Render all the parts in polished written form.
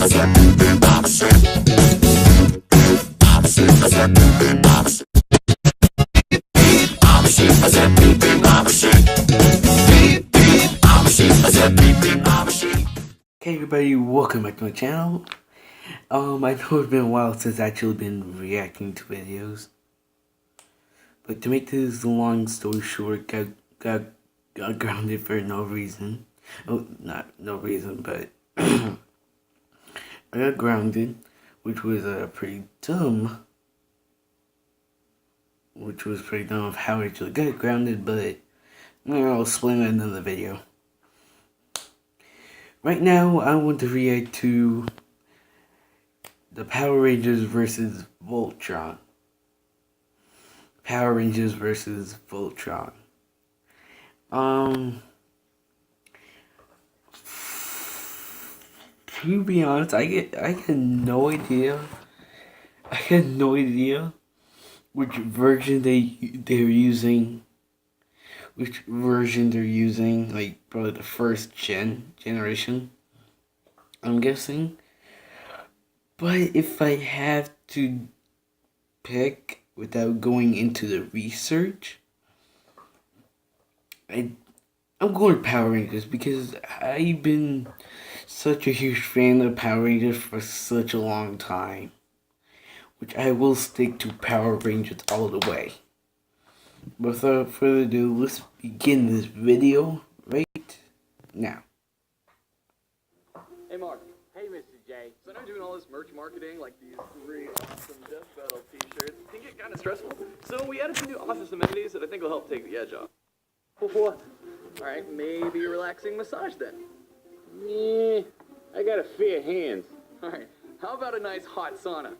Okay everybody, welcome back to my channel. I know it's been a while since I've actually been reacting to videos. But to make this long story short, got grounded for no reason. Oh, not no reason, but I got grounded, which was pretty dumb. Which was pretty dumb of how I actually got grounded, but I'll explain that in another video. Right now, I want to react to the Power Rangers versus Voltron. Power Rangers versus Voltron. To be honest, I had no idea. I had no idea which version they're using. Which version they're using, like probably the first generation, I'm guessing. But if I have to pick without going into the research, I'm going with Power Rangers because I've been such a huge fan of Power Rangers for such a long time. Which I will stick to Power Rangers all the way. Without further ado, let's begin this video right now. Hey Mark. Hey Mr. J. So I know doing all this merch marketing, like these really awesome Death Battle t-shirts, can get kind of stressful. So we added some new office amenities that I think will help take the edge off. What? Alright, maybe a relaxing massage then. Yeah, I got a fair hands. Alright, how about a nice hot sauna?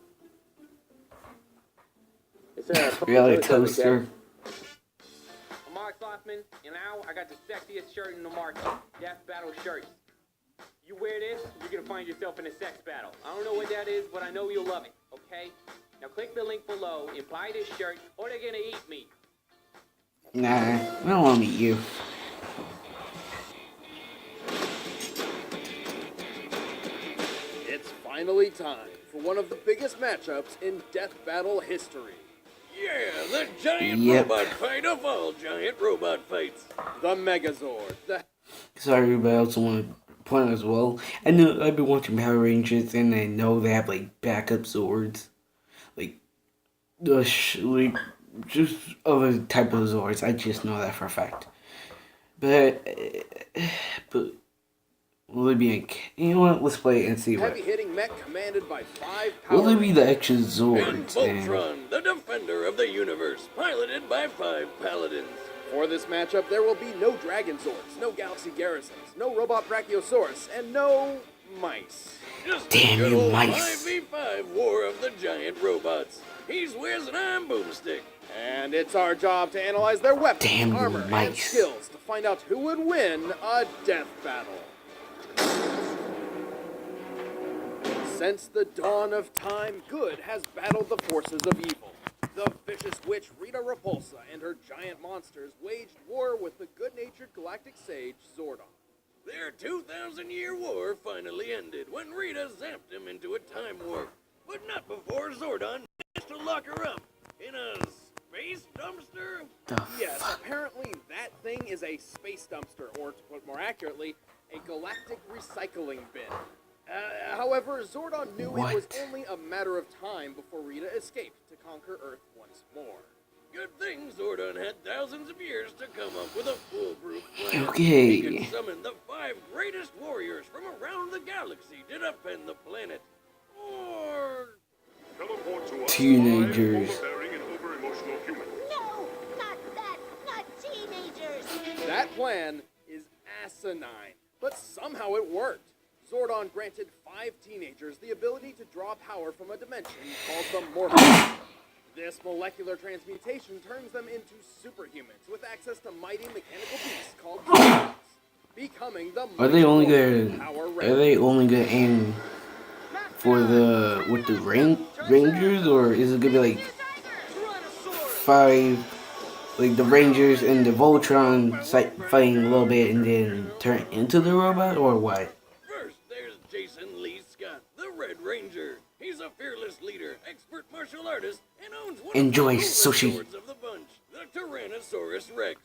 It's a Really toaster. Mark Hoffman, and now I got the sexiest shirt in the market, Death Battle shirts. You wear this, you're gonna find yourself in a sex battle. I don't know what that is, but I know you'll love it, okay? Now click the link below and buy this shirt, or they're gonna eat me. Nah, I don't want to eat you. It's finally time for one of the biggest matchups in Death Battle history. Yeah, the giant robot fight of all giant robot fights. The Megazord. Sorry, everybody else want to point as well. I know I've been watching Power Rangers, and I know they have like backup Zords, like just other type of Zords. I just know that for a fact. But will it be you know what? Let's play it and see what. Heavy-hitting mech commanded by 5 Will Power it be the actual And Zords? Voltron, the defender of the universe, piloted by 5 paladins. For this matchup, there will be no Dragon Zords, no Galaxy Garrisons, no Robot Brachiosaurus, and no mice. Just Damn a good you, old mice. 5v5 war of the giant robots. He's Wiz and I'm Boomstick. And it's our job to analyze their weapons, Damn you, armor, and mice. skills to find out who would win a death battle. Since the dawn of time, good has battled the forces of evil. The vicious witch Rita Repulsa and her giant monsters waged war with the good-natured galactic sage Zordon. Their 2,000-year war finally ended when Rita zapped him into a time warp. But not before Zordon managed to lock her up in a space dumpster. Yes, apparently that thing is a space dumpster, or to put more accurately, a galactic recycling bin. However, Zordon knew it was only a matter of time before Rita escaped to conquer Earth once more. Good thing Zordon had thousands of years to come up with a foolproof plan. Okay. He could summon the 5 greatest warriors from around the galaxy to defend the planet. Or teenagers. No, not that, not teenagers. That plan is asinine, but somehow it worked. Zordon granted 5 teenagers the ability to draw power from a dimension called the Morphin. This molecular transmutation turns them into superhumans with access to mighty mechanical beasts called humans, becoming the Are they only Power good? Are they only good aim for the with the Rangers, or is it gonna be like 5, like the Rangers and the Voltron fighting a little bit and then turn into the robot, or what? first, there's Jason Lee Scott, Yeah, the Red Ranger. He's a fearless leader, expert martial artist, and owns one Enjoy of the coolest sushi. swords of the bunch, the Tyrannosaurus Rex.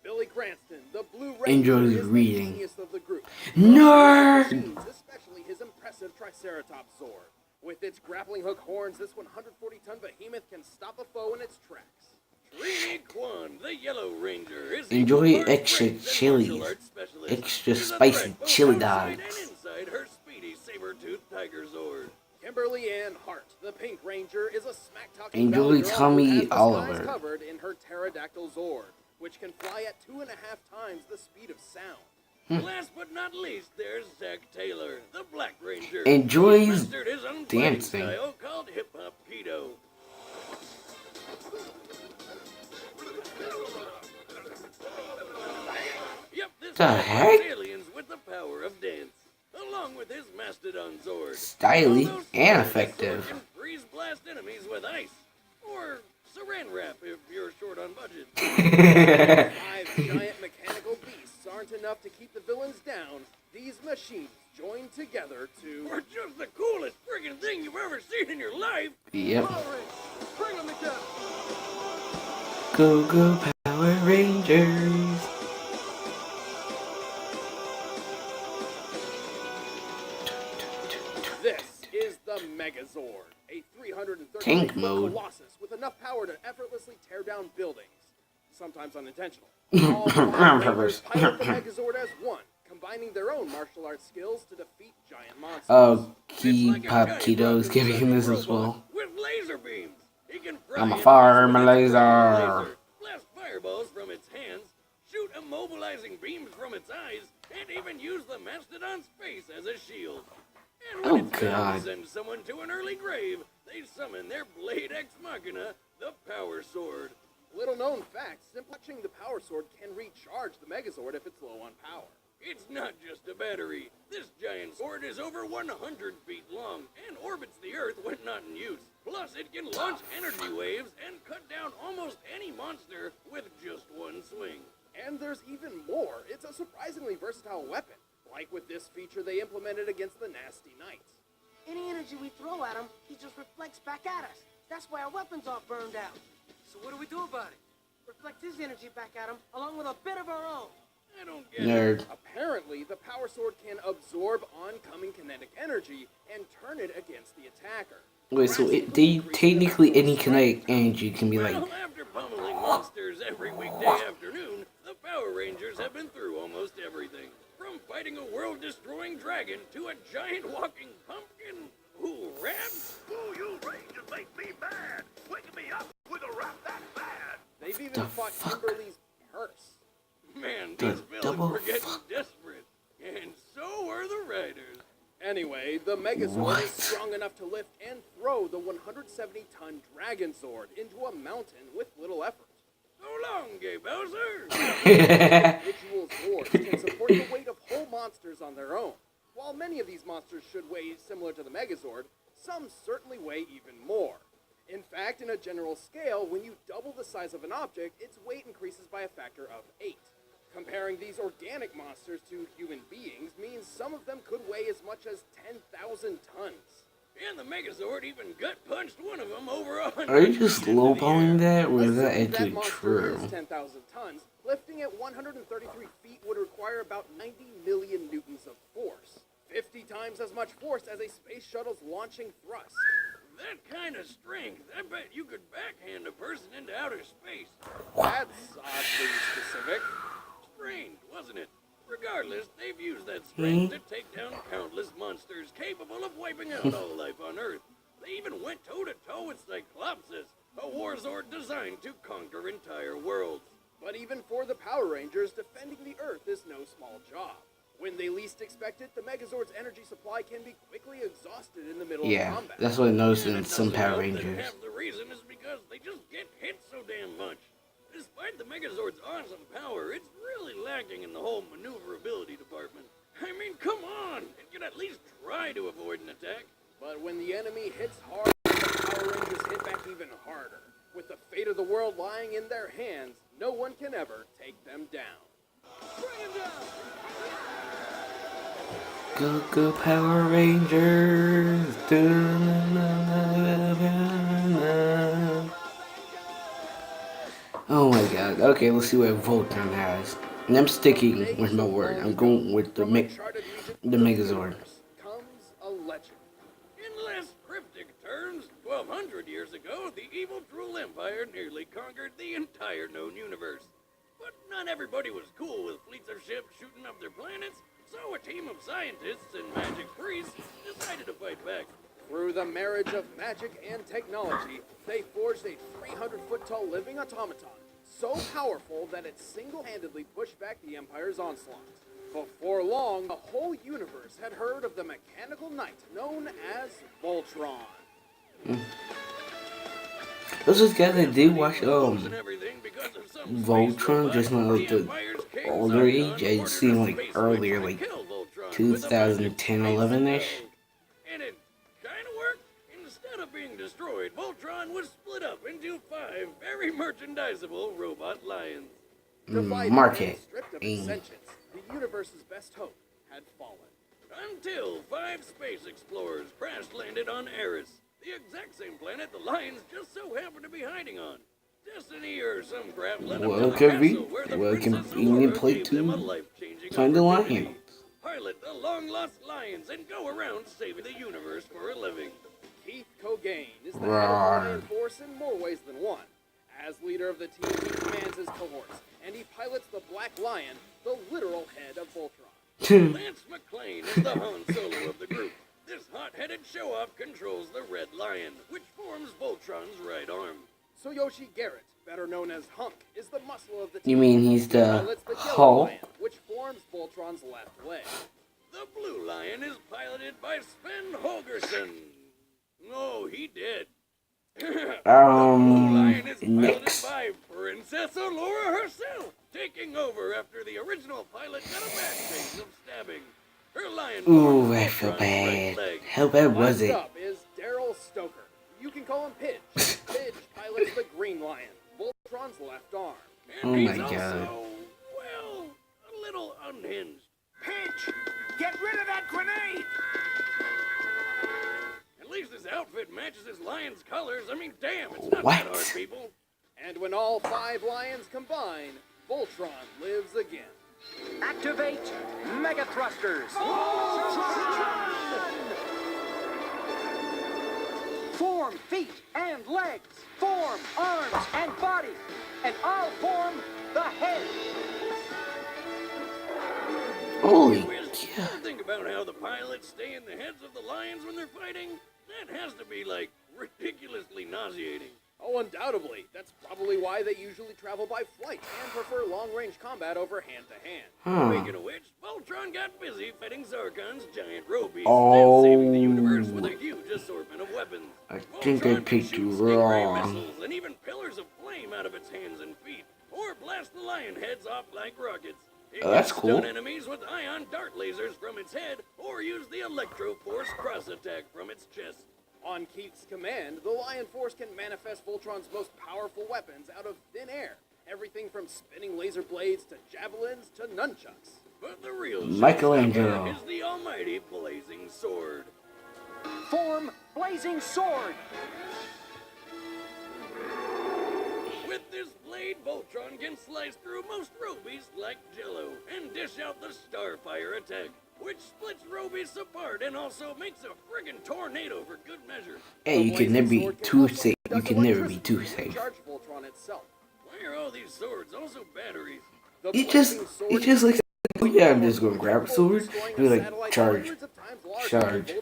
Billy Cranston, the Blue Ranger, Enjoys is reading. the genius of the group. Nerd! Machines, especially his impressive Triceratops Zord. With its grappling hook horns, this 140-ton behemoth can stop a foe in its tracks. Trini Kwan, the Yellow Ranger, is Enjoy equal parts extra brains and chili. martial arts specialist. Extra She's a spicy threat both chili outside dogs. and inside her speedy saber-toothed tiger Zord. Kimberly Ann Hart, the Pink Ranger, is a smack-talking Enjoy valley girl Tommy who has the Oliver. skies covered in her pterodactyl Zord, which can fly at 2.5 times the speed of sound. Last but not least, there's Zach Taylor, the Black Ranger. Enjoys He's mastered his own fighting dancing. style called hip-hop keto. Yep, this The guy heck? fights aliens with the power of dance, along with his mastodon Zord. Stylish Although and Zord effective. can freeze blast enemies with ice, or saran wrap if you're short on budget. 5 giant mechanical beasts aren't enough to keep the villains down. These machines join together to... Or just the coolest friggin' thing you've ever seen in your life. Yep. Bring on the cat. Go, go, Power Rangers. This is the Megazord, a 330 Tank mode. colossus with enough power to effortlessly tear down buildings, sometimes unintentional. All 5 Rangers pilot the Megazord as one, combining their own martial arts skills to defeat giant monsters. Oh, It's like a Pop giant Keto's rocket giving him this as robot well. With laser beams. He can fry I'm a enemies farm with its laser. laser, blast fireballs from its hands, shoot immobilizing beams from its eyes, and even use the mastodon's face as a shield. And when Oh, it's time God. to send someone to an early grave, they summon their Blade Ex Machina, the Power Sword. Little known fact, simply touching the Power Sword can recharge the Megazord if it's low on power. It's not just a battery. This giant sword is over 100 feet long and orbits the Earth when not in use. Plus, it can launch energy waves and cut down almost any monster with just one swing. And there's even more. It's a surprisingly versatile weapon, like with this feature they implemented against the Nasty Knights. Any energy we throw at him, he just reflects back at us. That's why our weapons are burned out. So what do we do about it? Reflect his energy back at him, along with a bit of our own. I don't get it. Nerd. Apparently, the Power Sword can absorb oncoming kinetic energy and turn it against the attacker. Wait, so technically any kinetic energy can be like, Well, after pummeling monsters every weekday afternoon, the Power Rangers have been through almost everything. From fighting a world-destroying dragon to a giant walking pumpkin. Ooh, rats? Ooh, you Rangers make me mad. Waking me up with a rap that bad. They've even The fought fuck? Kimberly's purse. Man, The these villains double were getting fuck? desperate. And so are the riders. Anyway, the Megazord What? is strong enough to lift and throw the 170-ton Dragon Zord into a mountain with little effort. So long, Gay Bowser. Individual Zords can support the weight of whole monsters on their own. While many of these monsters should weigh similar to the Megazord, some certainly weigh even more. In fact, in a general scale, when you double the size of an object, its weight increases by a factor of 8. Comparing these organic monsters to human beings means some of them could weigh as much as 10,000 tons. And the Megazord even gut-punched one of them over 100 are you just feet into the lowballing air. that, or is that Assuming actually monster true? is 10,000 tons, lifting it 133 feet would require about 90 million newtons of force. 50 times as much force as a space shuttle's launching thrust. That kind of strength, I bet you could backhand a person into outer space. That's oddly specific. Strange, wasn't it? Regardless, they've used that strength to take down countless monsters capable of wiping out all life on Earth. They even went toe-to-toe with Cyclopsis, a Warzord designed to conquer entire worlds. But even for the Power Rangers, defending the Earth is no small job. When they least expect it, the Megazord's energy supply can be quickly exhausted in the middle Yeah, of combat. that's what I noticed And in it some doesn't Power help that Rangers. half the reason is because they just get hit so damn much. Despite the Megazord's awesome power, it's really lacking in the whole maneuverability department. I mean, come on! It can at least try to avoid an attack. But when the enemy hits hard, the Power Rangers hit back even harder. With the fate of the world lying in their hands, no one can ever take them down. Bring him down. Go go Power Rangers. Oh my god. Okay, let's see what Voltron has. And I'm sticking with my word. I'm going with the the Megazord. Comes a legend. In less cryptic terms, 1,200 years ago, the evil Drool Empire nearly conquered the entire known universe. But not everybody was cool with fleets of ships shooting up their planets, so a team of scientists and magic priests decided to fight back. Through the marriage of magic and technology, they forged a 300-foot-tall living automaton, so powerful that it single-handedly pushed back the Empire's onslaught. Before long, the whole universe had heard of the mechanical knight known as Voltron. Those are guys that did watch And everything because of some space Voltron, robot, just not like the Empire's King older Zordon age. I'd ordered seen a like space earlier, race to like kill Voltron with a 2010, magic 11-ish. And it kind of worked. Instead of being destroyed, Voltron was split up into 5 very merchandisable robot lions. Divided Market. and stripped of its sentience, the universe's best hope had fallen. Until 5 space explorers crash-landed on Eris, the exact same planet the lions just so happened to be hiding on. Destiny or some crap led them to the castle where the Princess convenient Aurora place gave them a to life-changing find the opportunity. lions. Pilot the long-lost lions and go around saving the universe for a living. Keith Cogain is the head Rawr. of the Lion Force in more ways than one. As leader of the team, he commands his cohorts, and he pilots the Black Lion, the literal head of Voltron. Lance McClane is the Han Solo of the group. This hot-headed show-off controls the Red Lion, which forms Voltron's right arm. Tsuyoshi Garrett, better known as Hunk, is the muscle of the team. You mean he's He the pilots the Yellow Hulk? Lion, which forms Voltron's left leg. The Blue Lion is piloted by Sven Holgersson. No, he did. The Blue Lion is piloted next. by Princess Allura herself, taking over after the original pilot got a bad case of stabbing. Her lion Ooh, formed I feel Voltron's bad. right leg. How bad was Last it? up is Daryl Stoker. You can call him Pidge. Pidge pilots the Green Lion, Voltron's left arm. And Oh he's my God. also, well, a little unhinged. Pitch! Get rid of that grenade! At least his outfit matches his lion's colors. I mean, damn, it's not What? that hard, people. And when all 5 lions combine, Voltron lives again. Activate Mega Thrusters. Form feet and legs. Form arms and body. And I'll form the head. Holy Wiz, cow. think about how the pilots stay in the heads of the lions when they're fighting? That has to be, like, ridiculously nauseating. Oh, undoubtedly. That's probably why they usually travel by flight and prefer long-range combat over hand-to-hand. Speaking of which, Voltron got busy fighting Zarkon's giant robies Oh. and saving the universe with a huge assortment of weapons. I think I Voltron can picked shoot you stingray wrong. missiles and even pillars of flame out of its hands and feet, or blast the lion heads off like rockets. It Oh, that's can cool. stun enemies with ion dart lasers from its head, or use the Electro Force cross attack from its chest. On Keith's command, the Lion Force can manifest Voltron's most powerful weapons out of thin air. Everything from spinning laser blades to javelins to nunchucks. But the real Michelangelo. showstopper is the almighty Blazing Sword. Form Blazing Sword. With this blade, Voltron can slice through most Robies like Jello and dish out the Starfire attack, which splits Robies apart and also makes a friggin' tornado for good measure. Hey, you can never be too safe. You can never be too safe. Charge Voltron itself. Why are all these swords also batteries? The It just like, oh yeah, I'm just gonna grab a sword, do like charge, charge,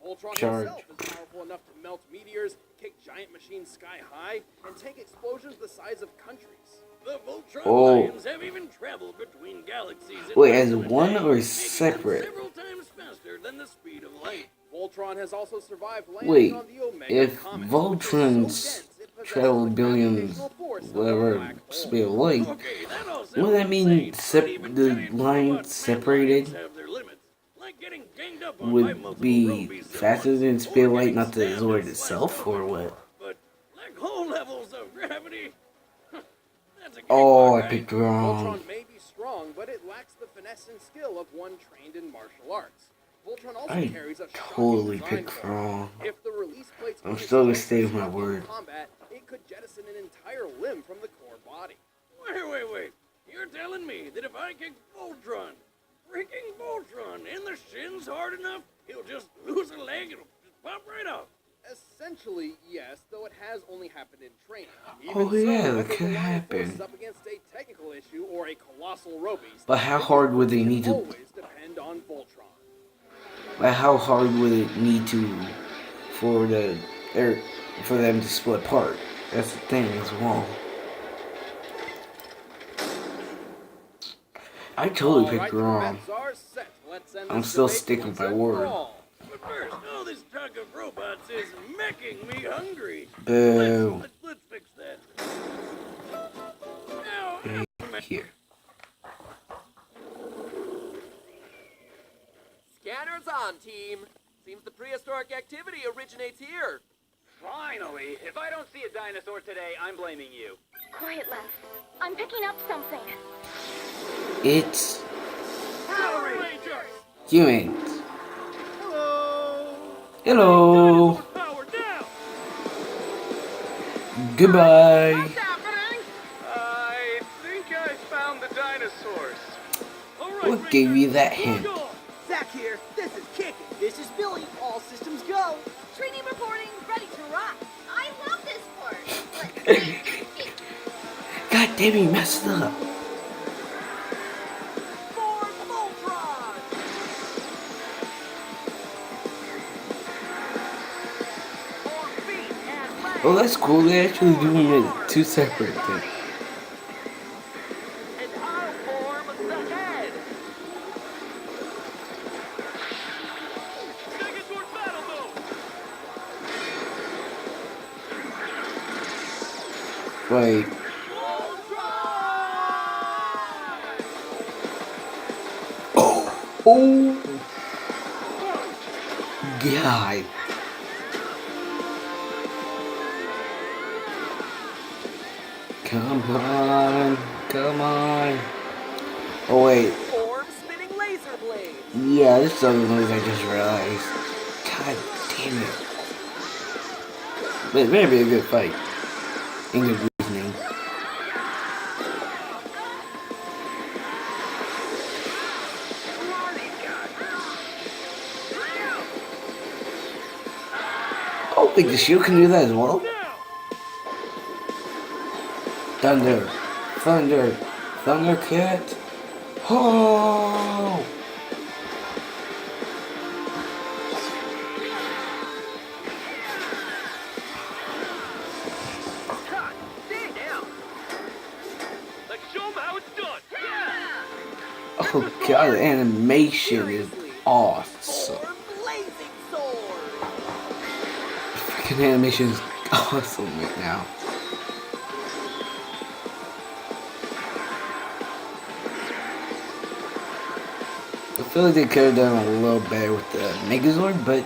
Voltron charge. himself is powerful enough to melt meteors, kick giant machines sky high, and take explosions the size of countries. The Voltron Oh. lions have even traveled between galaxies. in Wait, less as than a one day, or making them separate? Several times faster than the speed of light. Voltron has also survived landing Wait, on the Omega if Comet, Voltrons which is so dense it possesses travel the billions, gravitational force of a whatever black hole. speed of light, Okay, that all sounds wouldn't that mean insane, but even the giant line robot separated man-lions have their limits. Like getting ganged up on by would multiple be Robies at faster once, than or speed of light, getting not the stabbed Zord and itself, sliced or open. what? But black hole levels of gravity. That's a Oh, cakewalk, I right? picked wrong. Voltron may be strong, but it lacks the finesse and skill of one trained in martial arts. Voltron also I carries a totally shocking design picked flaw. wrong. If the release plates I'm on its still gonna legs stay are with my stuck in word. combat, it could jettison an entire limb from the core body. Wait. You're telling me that if I kick Voltron, freaking Voltron, in the shins hard enough, he'll just lose a leg and it'll just pop right off? Essentially, yes, though it has only happened in training. Oh, yeah, that whether could the line of force happen. is up against a technical issue or a colossal row beast, But how this hard would they can need to? always depend on Voltron. Like, how hard would it need to for for them to split apart? That's the thing as well. I totally picked wrong. Bets are set. Let's end I'm this still debate sticking once by and for word. all. But first, all this talk of robots is making me hungry. Boo. Let's fix that. Now, Right here. Scanners on, team. Seems the prehistoric activity originates here. Finally! If I don't see a dinosaur today, I'm blaming you. Quiet, Les. I'm picking up something. It's Power Rangers! humans. Hello! Hello. Power down! Goodbye. I think I found the dinosaurs. What gave you that hint? Zach here. This is Kicking. This is Billy. All systems go. Trini reporting, ready to rock. I love this part. But God damn, you messed up. For Voltron. For feet and legs. Well, that's cool. They're actually doing it two separate things. And I'll form the head. Megazord battle mode! Wait. Oh. God. Come on. Come on. Oh, wait. Form spinning laser blades. Yeah, this is other noise I just realized. God damn it. But it may be a good fight. In good reasoning. Oh, wait, the shield can do that as well? Thunder. Thunder. Thundercat. Oh! Stay down. Let's show them how it's done! Oh god, the animation is awesome. Form blazing sword. Freaking animation is awesome right now. I feel like they could have done a little better with the Megazord, but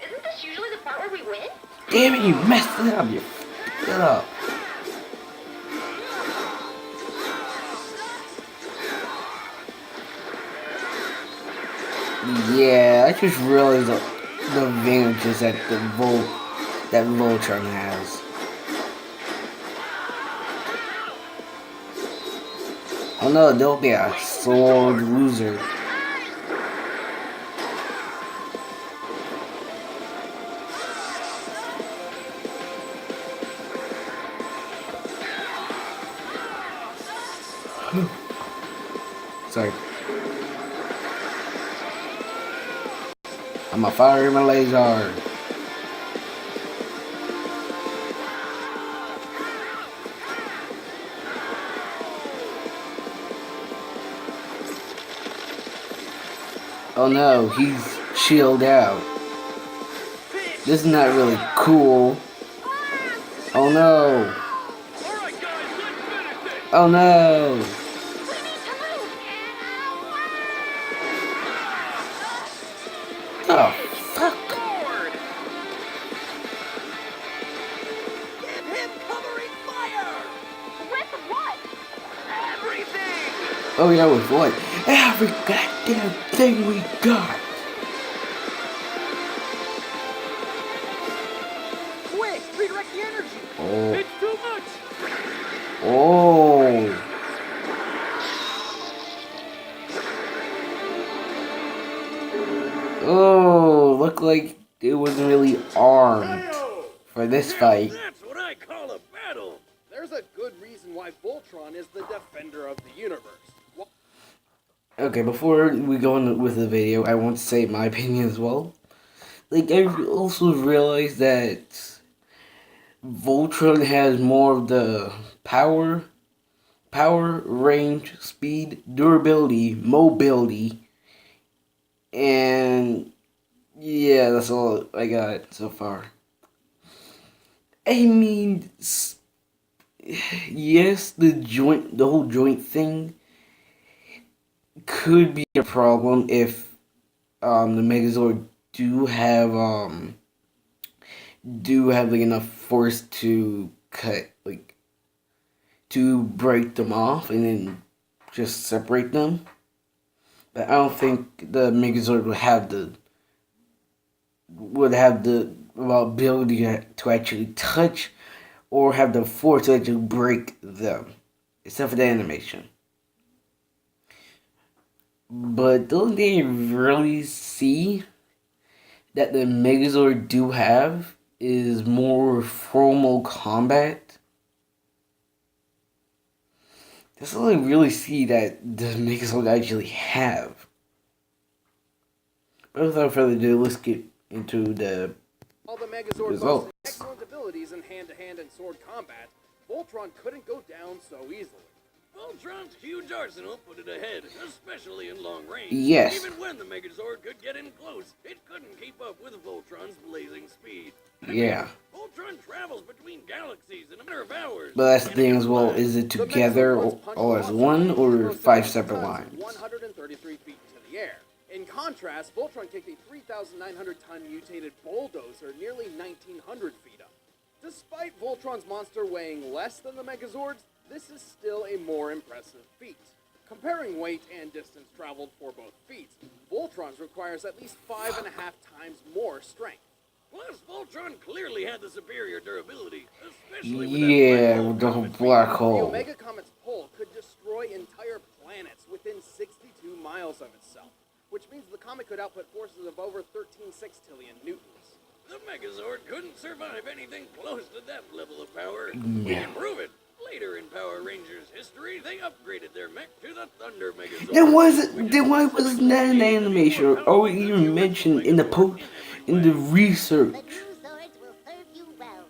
isn't this usually the part where we win? damn it, you messed it up. You f***ed it up. Yeah, I just realized the advantages that that Voltron has. Oh no, there'll be a sword loser. Sorry. I'm a fire my laser. Oh no, he's chilled out. This is not really cool. Oh no. Alright guys, let's finish it! Oh no. Oh fuck. Sword. Give him covering fire. With what? Everything. Oh yeah, with what? Every goddamn thing we got. Quick, redirect the energy. Oh. It's too much. Oh. Oh, looked like it wasn't really armed for this fight. That's what I call a battle. There's a good reason why Voltron is the defender of the universe. Okay, before we go on with the video, I want to say my opinion as well. Like, I also realized that Voltron has more of the power, range, speed, durability, mobility, and yeah, that's all I got so far. I mean, yes, the whole joint thing could be a problem if the Megazord do have like enough force to to break them off and then just separate them. But I don't think the Megazord would have the ability to actually touch or have the force to actually break them, except for the animation. But don't they really see that the Megazord do have is more formal combat? That's all I really see that the Megazord actually have. But without further ado, let's get into the While the Megazord results. boasts excellent abilities in hand-to-hand and sword combat, Voltron couldn't go down so easily. Voltron's huge arsenal put it ahead, especially in long range. Yes. Even when the Megazord could get in close, it couldn't keep up with Voltron's blazing speed. Yeah. Voltron travels between galaxies in a matter of hours. But that's the thing as well, And is it The together Megazord once punched or as monsters one and or roasted 5 them separate tons lines? 133 feet into the air. In contrast, Voltron kicked a 3,900-ton mutated bulldozer nearly 1,900 feet up. Despite Voltron's monster weighing less than the Megazord's, this is still a more impressive feat. Comparing weight and distance traveled for both feats, Voltron's requires at least 5.5 times more strength. Plus, Voltron clearly had the superior durability, especially with Yeah, that with the comet black The hole. Omega Comet's pull could destroy entire planets within 62 miles of itself, which means the comet could output forces of over 13 sextillion newtons. The Megazord couldn't survive anything close to that level of power. We Yeah. can prove it. Later in Power Rangers history, they upgraded their mech to the Thunder Megazord. Then why wasn't that an animation or even mentioned in the research? The new swords will serve you well.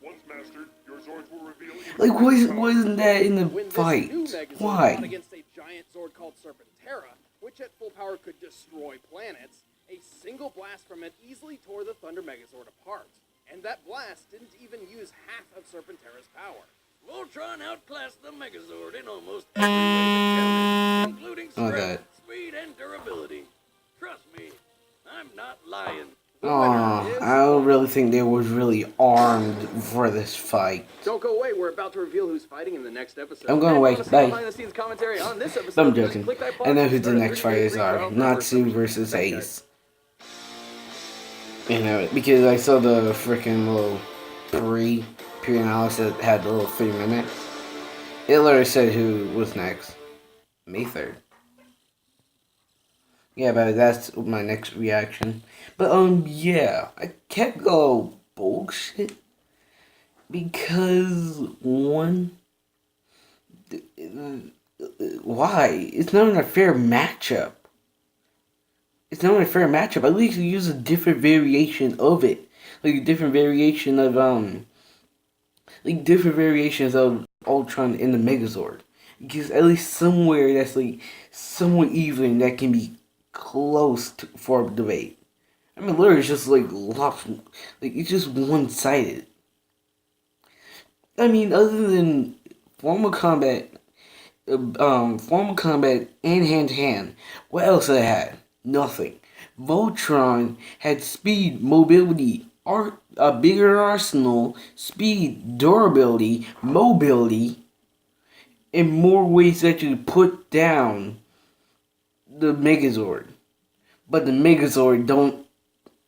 Once mastered, your Zords will reveal Like, wasn't that in the When fight? this new Megazord fought Why? against a giant Zord called Serpentera, which at full power could destroy planets, a single blast from it easily tore the Thunder Megazord apart. And that blast didn't even use half of Serpentera's power. Voltron outclassed the Megazord in almost every way that counted, including Oh, strength, that. speed, and durability. Trust me, I'm not lying. Oh, I don't really think they was really armed for this fight. Don't go away. We're about to reveal who's fighting in the next episode. I'm going And away. wanna see Bye. behind-the-scenes commentary on this episode? I'm Just joking. click that I know box who and the start a next 30-day fighters free are. trial for Natsu free. versus Thanks, guys. Ace. You know, because I saw the freaking little pre-analysis that had the little 3 minutes. It literally said who was next. May 3rd. Yeah, but that's my next reaction. But, yeah. I kept going bullshit. Because, one... Why? It's not even a fair matchup. It's not a fair matchup. At least you use a different variation of it. Like a different variation of, like different variations of Ultron in the Megazord. Because at least somewhere that's like somewhat even that can be close to, for debate. I mean, literally it's just like lost, like it's just one-sided. I mean, other than formal combat and hand-to-hand, what else did I have? Nothing. Voltron had speed, mobility, a bigger arsenal, speed, durability, mobility, and more ways to actually put down the Megazord. But the Megazord don't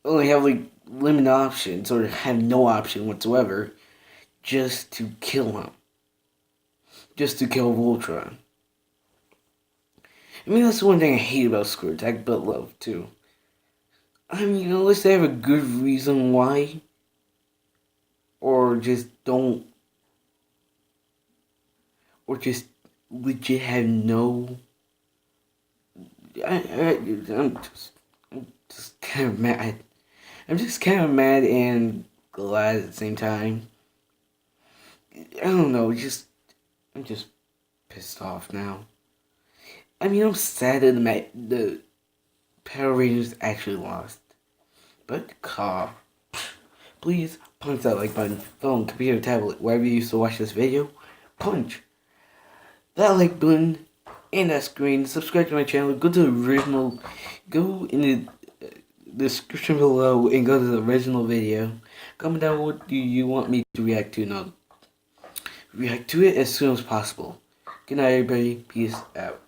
only have like limited options or have no option whatsoever just to kill him. Just to kill Voltron. I mean, that's one thing I hate about Square Attack, but love too. I mean, unless they have a good reason why, or just don't, or just legit have no. I'm just kind of mad. I'm just kind of mad and glad at the same time. I don't know, I'm just pissed off now. I mean, I'm sad that the Power Rangers actually lost. But, please punch that like button, phone, computer, tablet, wherever you used to watch this video. Punch that like button and that screen. Subscribe to my channel. Go to the original. Go in the description below and go to the original video. Comment down what do you want me to react to, and I'll react to it as soon as possible. Good night, everybody. Peace out.